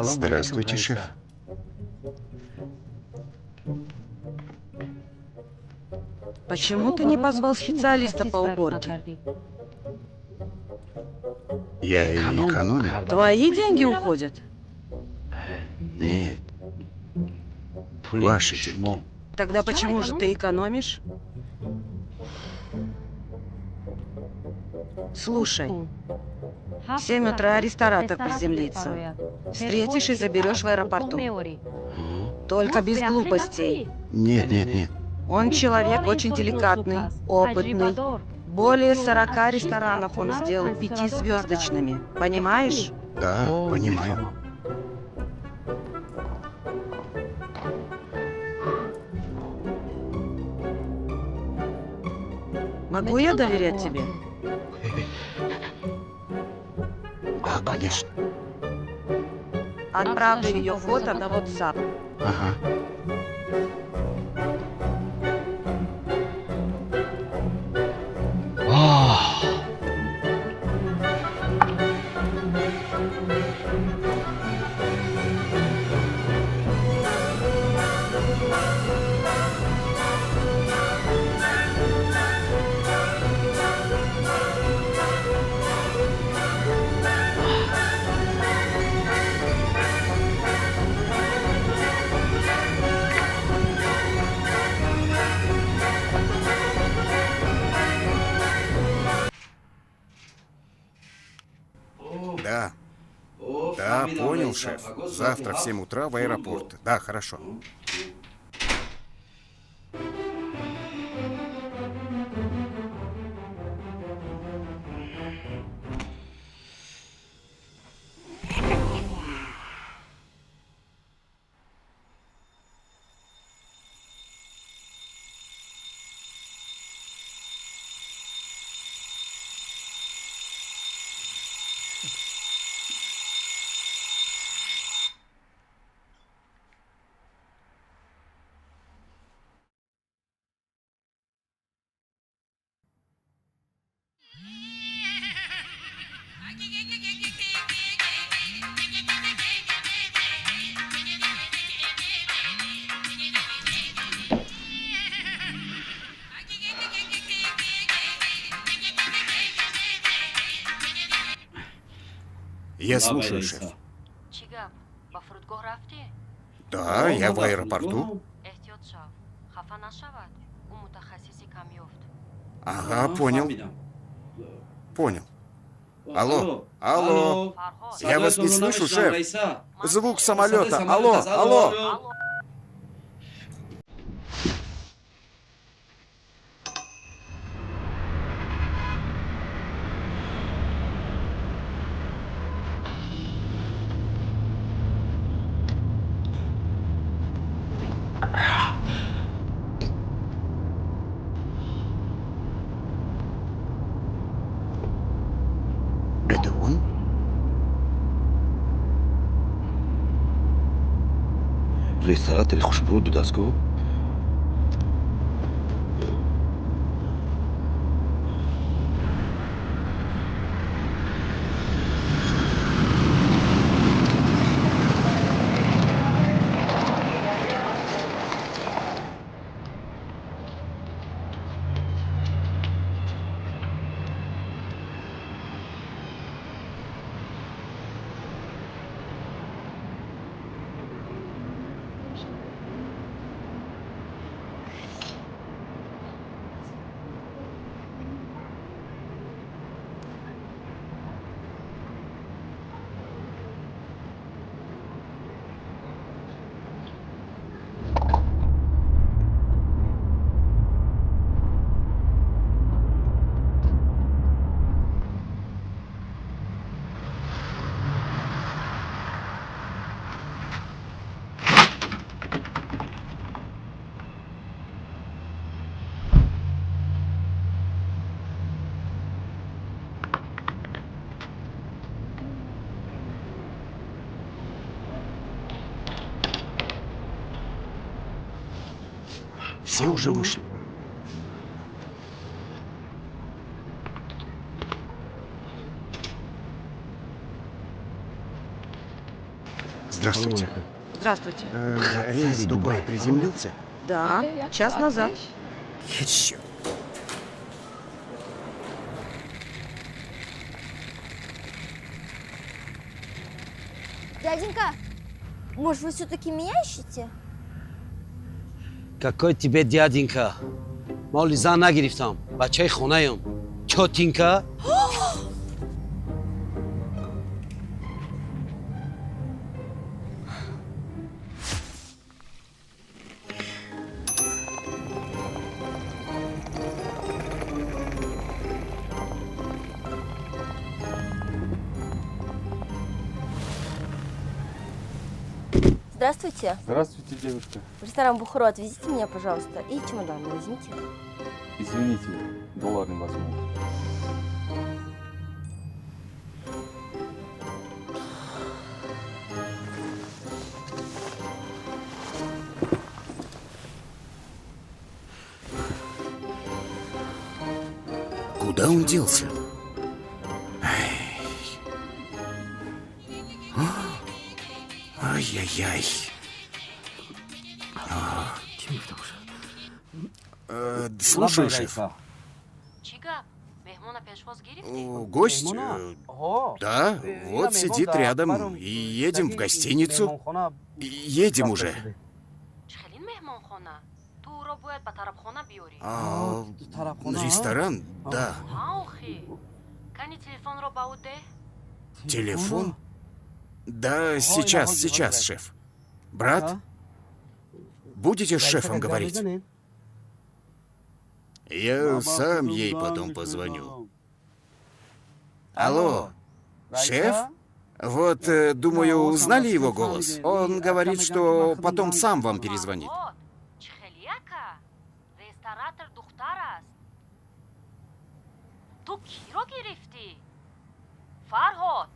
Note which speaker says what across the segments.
Speaker 1: Здравствуйте, шеф.
Speaker 2: Почему ты не позвал специалиста по уборке?
Speaker 1: Я экономил.
Speaker 2: Твои деньги уходят?
Speaker 1: Нет, ваши деньги.
Speaker 2: Тогда почему же ты экономишь? Слушай, в 7 утра ресторатор приземлится. Встретишь и заберешь в аэропорту. Только без глупостей.
Speaker 1: Нет, нет, нет.
Speaker 2: Он человек очень деликатный, опытный. Более 40 ресторанов он сделал 5-звездочными. Понимаешь?
Speaker 1: Да, понимаю.
Speaker 2: Могу я доверять тебе?
Speaker 1: Да, конечно.
Speaker 2: Отправлю ее фото на WhatsApp.
Speaker 1: Ага. Да. Да, понял, шеф. Завтра в 7 утра в аэропорт. Да, хорошо. Я слушаю, шеф.
Speaker 3: چیگم با فرودگاه رفتی؟
Speaker 1: Да, я в аэропорту.
Speaker 3: احتیاط شو خفه نشود او متخصصی کمیافت
Speaker 1: Ага, понял. Понял. Алло, алло.
Speaker 3: فرهاد
Speaker 1: Я вас не слышу, шеф. Звук самолета. Алло, алло. Это он?
Speaker 4: رسالة الخشبو دوداسكو
Speaker 1: Все уже вышли. Здравствуйте.
Speaker 2: Здравствуйте.
Speaker 1: Рейс в Дубай приземлился?
Speaker 2: Да, час назад.
Speaker 1: Еще.
Speaker 5: Дяденька, может, вы все-таки меня ищете?
Speaker 6: Какой тебе дяденька? ما لیزان نگرفتم. بچه خونه ایم. چوتینکا؟
Speaker 5: Здравствуйте.
Speaker 7: Здравствуйте, девушка.
Speaker 5: В ресторан Бухаро отвезите меня, пожалуйста, и чемодан возьмите.
Speaker 7: Извините, доллар не возьму.
Speaker 1: Куда он делся? Ай-яй-яй. Слушай, шеф,
Speaker 3: چیگا؟ مهمون پشواز گرفتی؟
Speaker 1: гость, да, вот сидит рядом, и едем в гостиницу. Едем уже.
Speaker 3: چخلین مهمون خونه؟ تو او را باید به طرف خانه بیاری.
Speaker 1: Ресторан, да.
Speaker 3: ها اخی کنی تلفن را به او ده؟
Speaker 1: Телефон? Да, сейчас, шеф. Брат, будете с шефом говорить? Я сам ей потом позвоню. Алло, шеф? Вот, думаю, узнали его голос? Он говорит, что потом сам вам перезвонит.
Speaker 3: فرهاد چخلیکه رستوراتر دختر است تو کی را گرفتی؟ فرهاد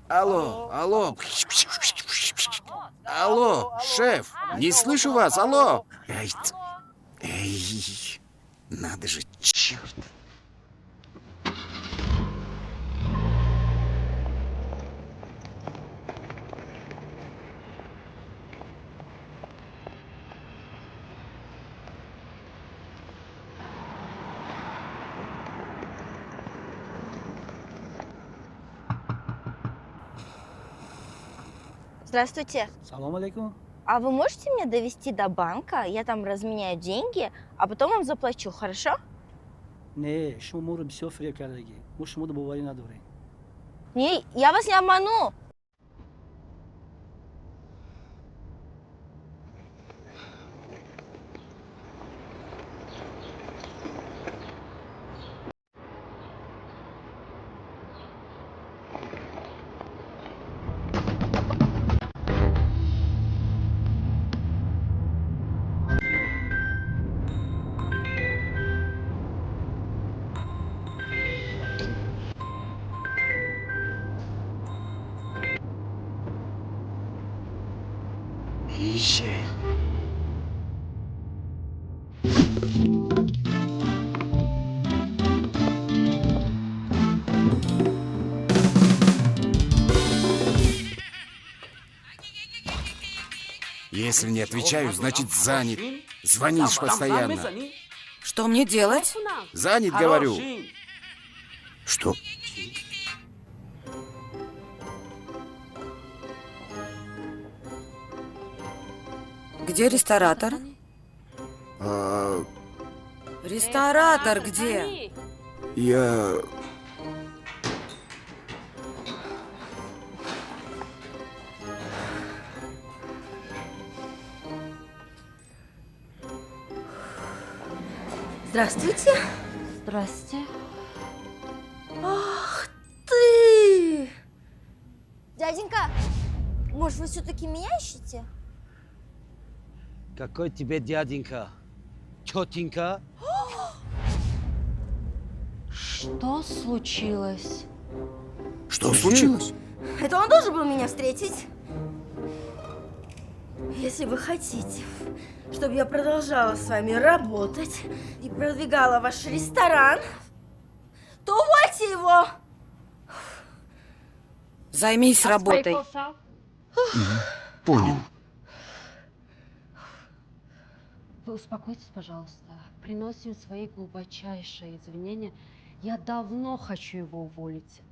Speaker 1: Алло. Алло, шеф, не слышу вас, алло. Эй, надо же, черт.
Speaker 5: Здравствуйте.
Speaker 8: Салам алейкум.
Speaker 5: А вы можете меня довести до банка? Я там разменяю деньги, а потом вам заплачу, хорошо?
Speaker 8: Не, шумо мо ро бисёр фиреб кардагӣ. Мо шуморо боварӣ надорем.
Speaker 5: Не, я вас не обману.
Speaker 1: Езжай. Если не отвечаю, значит занят. Звонишь постоянно.
Speaker 2: Что мне делать?
Speaker 1: Занят, говорю. Что?
Speaker 2: Где ресторатор?
Speaker 1: А,
Speaker 2: Ресторатор где?
Speaker 1: я...
Speaker 5: Здравствуйте.
Speaker 3: Здрасте.
Speaker 5: Ах ты! Дяденька, может, вы все-таки меня ищете?
Speaker 6: Какой тебе дяденька? Чотинка?
Speaker 3: Что случилось?
Speaker 1: Что случилось?
Speaker 5: Это он должен был меня встретить? Если вы хотите, чтобы я продолжала с вами работать и продвигала ваш ресторан, то увольте его!
Speaker 2: Займись работой.
Speaker 1: Понял.
Speaker 9: Вы успокойтесь, пожалуйста. Приносим свои глубочайшие извинения. Я давно хочу его уволить,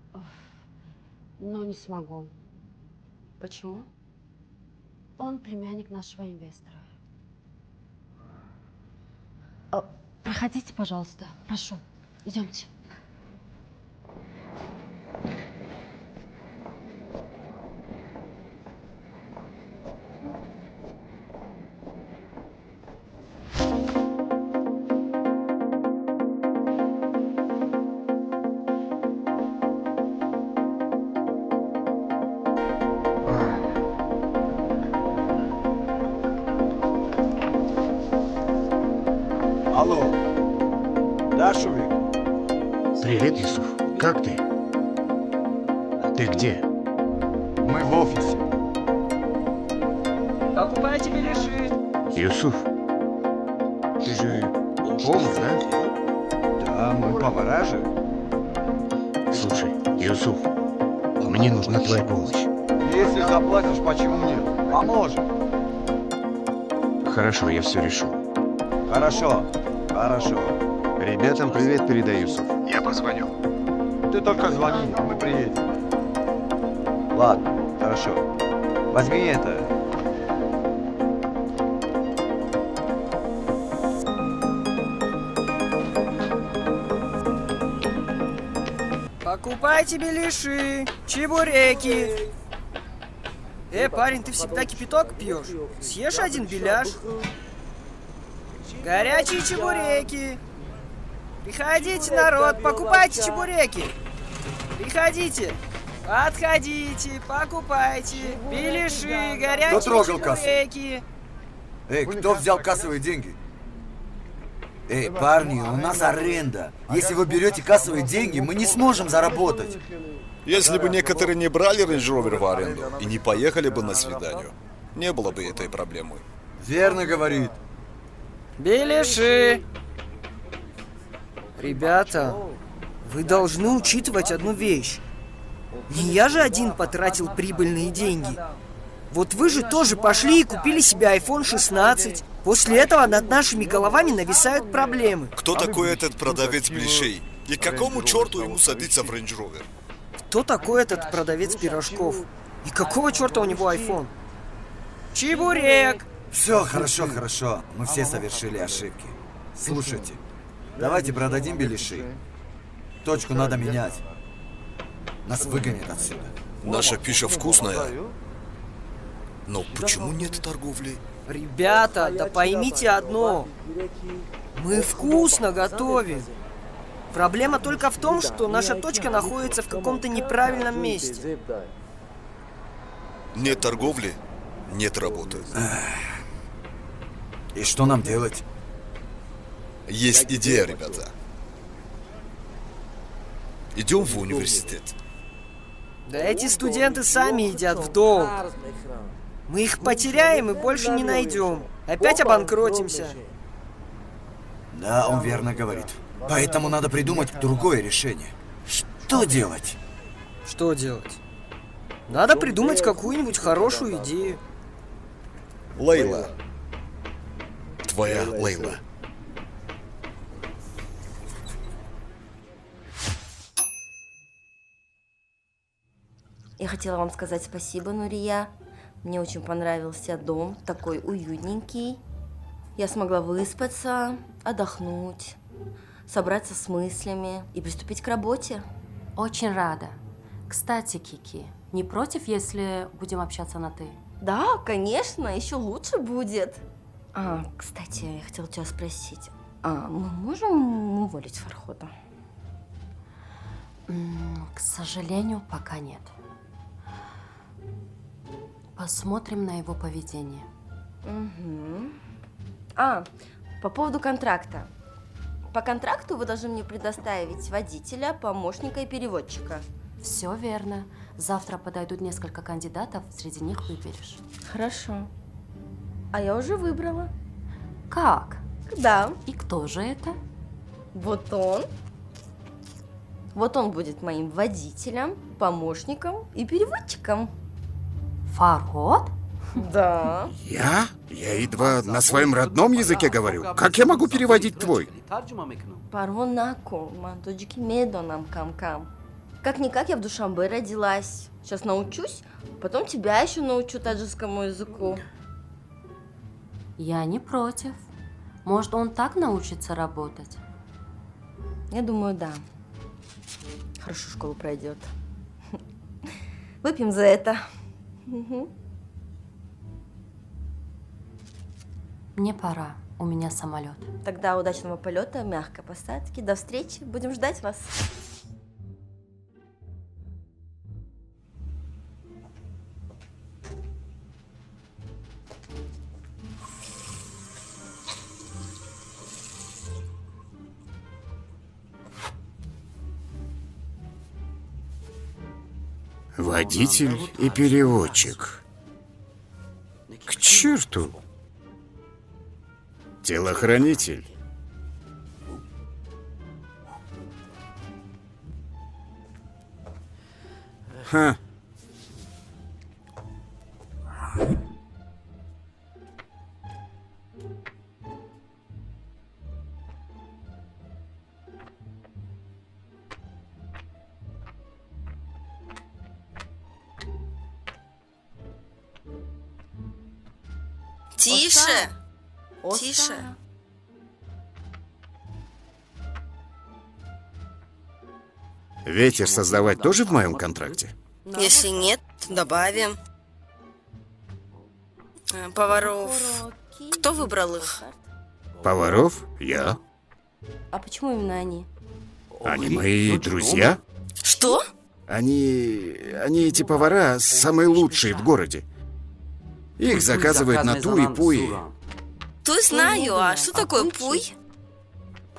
Speaker 9: но не смогу.
Speaker 3: Почему?
Speaker 9: Он племянник нашего инвестора. Проходите, пожалуйста. Прошу, идемте.
Speaker 10: Алло. Да, Шувик?
Speaker 1: Привет, Юсуф. Как ты? Ты где?
Speaker 10: Мы в офисе.
Speaker 8: Покупайте беляши.
Speaker 1: Юсуф, ты же повар, да?
Speaker 10: Да, мы повара же.
Speaker 1: Слушай, Юсуф, мне нужна твоя помощь.
Speaker 10: Если заплатишь, почему нет? Поможем.
Speaker 1: Хорошо, я все решу.
Speaker 10: Хорошо, хорошо.
Speaker 1: Ребятам привет передай, Юсуф. Я позвоню.
Speaker 10: Ты только звони, а мы приедем. Ладно, хорошо. Возьми это.
Speaker 8: Покупайте беляши, чебуреки. Парень, ты всегда кипяток пьешь? Съешь один беляш. Горячие чебуреки. Приходите, народ, покупайте чебуреки. Приходите. Подходите, покупайте. Беляши, горячие
Speaker 10: трогал кассу?
Speaker 8: чебуреки.
Speaker 10: Эй, кто взял кассовые деньги? Эй, парни, у нас аренда. Если вы берете кассовые деньги, мы не сможем заработать.
Speaker 11: Если бы некоторые не брали Range Rover в аренду и не поехали бы на свидание, не было бы этой проблемы.
Speaker 10: Верно говорит.
Speaker 8: Беляши. Ребята, вы должны учитывать одну вещь. Не я же один потратил прибыльные деньги. Вот вы же тоже пошли и купили себе iPhone 16. После этого над нашими головами нависают проблемы.
Speaker 11: Кто такой этот продавец блишей? И к какому черту ему садиться в Range Rover?
Speaker 8: Кто такой этот продавец пирожков? И какого черта у него iPhone? Чебурек!
Speaker 10: Все, хорошо, хорошо. Мы все совершили ошибки. Слушайте, давайте продадим беляши. Точку надо менять. Нас выгонят отсюда.
Speaker 11: Наша пища вкусная. Но почему нет торговли?
Speaker 8: Ребята, да поймите одно. Мы вкусно готовим. Проблема только в том, что наша точка находится в каком-то неправильном месте.
Speaker 11: Нет торговли, нет работы.
Speaker 10: И что нам делать?
Speaker 11: Есть идея, ребята. Идем в университет.
Speaker 8: Да эти студенты сами едят в долг. Мы их потеряем и больше не найдем. Опять обанкротимся.
Speaker 10: Да, он верно говорит. Поэтому надо придумать другое решение. Что делать?
Speaker 8: Что делать? Надо придумать какую-нибудь хорошую идею.
Speaker 11: Лейла. Твоя Лейла.
Speaker 5: Я хотела вам сказать спасибо, Нурия. Мне очень понравился дом, такой уютненький. Я смогла выспаться, отдохнуть, собраться с мыслями и приступить к работе.
Speaker 3: Очень рада. Кстати, Кики, не против, если будем общаться на «ты»?
Speaker 5: Да, конечно, еще лучше будет. Кстати, я хотела тебя спросить. Мы можем уволить Фархода?
Speaker 3: К сожалению, пока нет. Посмотрим на его поведение.
Speaker 5: Угу. По поводу контракта. По контракту вы должны мне предоставить водителя, помощника и переводчика.
Speaker 3: Все верно. Завтра подойдут несколько кандидатов, среди них выберешь.
Speaker 5: Хорошо. А я уже выбрала.
Speaker 3: Как?
Speaker 5: Да.
Speaker 3: И кто же это?
Speaker 5: Вот он. Вот он будет моим водителем, помощником и переводчиком.
Speaker 3: Фархот?
Speaker 5: Да.
Speaker 1: Я? Я едва на своем родном языке говорю. Как я могу переводить твой?
Speaker 5: Парвонако, мантоджики медонам кам-кам. Как-никак я в Душанбе родилась. Сейчас научусь, потом тебя еще научу таджикскому языку.
Speaker 3: Я не против. Может, он так научится работать?
Speaker 5: Я думаю, да. Хорошо школу пройдет. Выпьем за это. Угу.
Speaker 3: Мне пора. У меня самолет.
Speaker 5: Тогда удачного полета, мягкой посадки. До встречи. Будем ждать вас.
Speaker 1: Водитель и переводчик. К черту! Телохранитель. Ха.
Speaker 5: Тише! Тише!
Speaker 1: Ветер создавать тоже в моем контракте?
Speaker 5: Если нет, добавим. Поваров. Кто выбрал их?
Speaker 1: Поваров? Я.
Speaker 5: А почему именно они?
Speaker 1: Они мои друзья.
Speaker 5: Что?
Speaker 1: Они эти повара, самые лучшие в городе. Их заказывают на Ту и Пуи.
Speaker 5: Ту знаю, а что такое Пуй?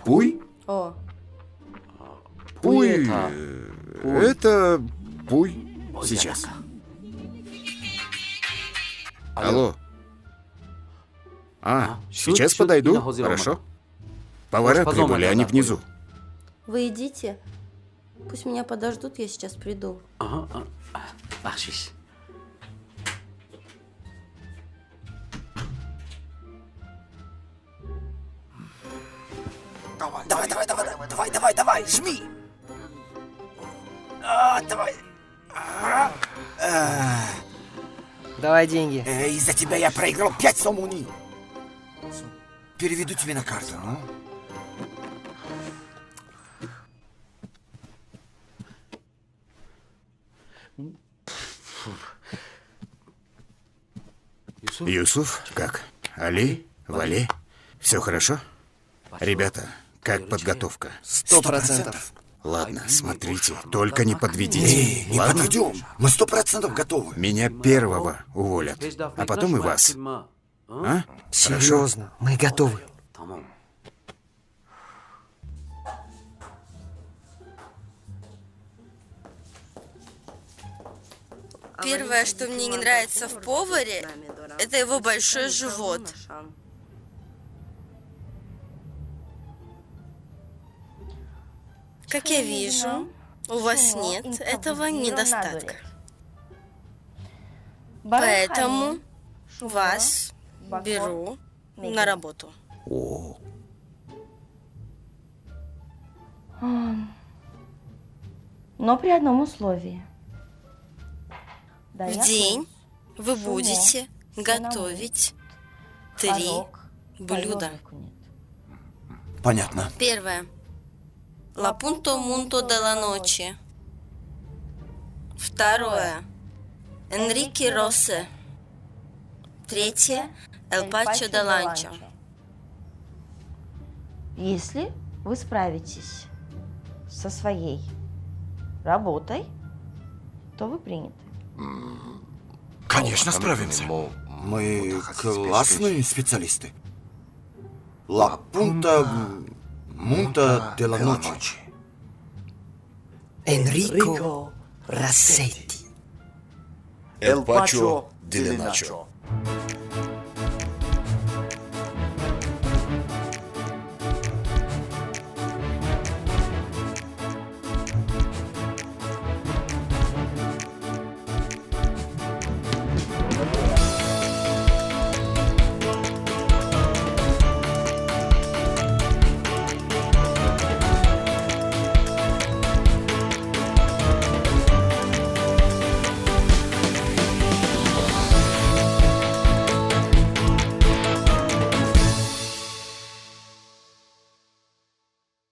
Speaker 1: Пуй?
Speaker 5: О,
Speaker 1: Пуй... Это Пуй. Сейчас. Алло. Сейчас подойду, хорошо? Повара прибыли, они внизу.
Speaker 5: вы идите. Пусть меня подождут, я сейчас приду.
Speaker 6: Бахшиш.
Speaker 10: Давай, жми! Давай!
Speaker 8: Давай деньги.
Speaker 10: Из-за тебя я проиграл 5 сомуни. Переведу тебе на карту, ну?
Speaker 1: Юсуф, как? Али? Вали? Все хорошо? Ребята, как подготовка?
Speaker 8: 100%.
Speaker 1: Ладно, смотрите, только не подведите.
Speaker 10: Не
Speaker 1: Ладно?
Speaker 10: подведем. Мы 100% готовы.
Speaker 1: Меня первого уволят, а потом и вас. А? Хорошо?
Speaker 8: Серьезно, мы готовы.
Speaker 5: Первое, что мне не нравится в поваре, это его большой живот. Как я вижу, у вас нет этого недостатка. Поэтому вас беру на работу.
Speaker 1: О,
Speaker 5: Но при одном условии. В день вы будете готовить 3 блюда.
Speaker 10: Понятно.
Speaker 5: Первое. Ла пунто мунто де ла ночи. Второе. Энрике Россе. Третье. Эл пачо де ланчо. Если вы справитесь со своей работой, то вы приняты.
Speaker 10: Конечно, справимся. Мы классные специалисты. Ла пунта мунта де ла ночи.
Speaker 8: Энрико Рассетти.
Speaker 11: Эл Пачо Делиначо.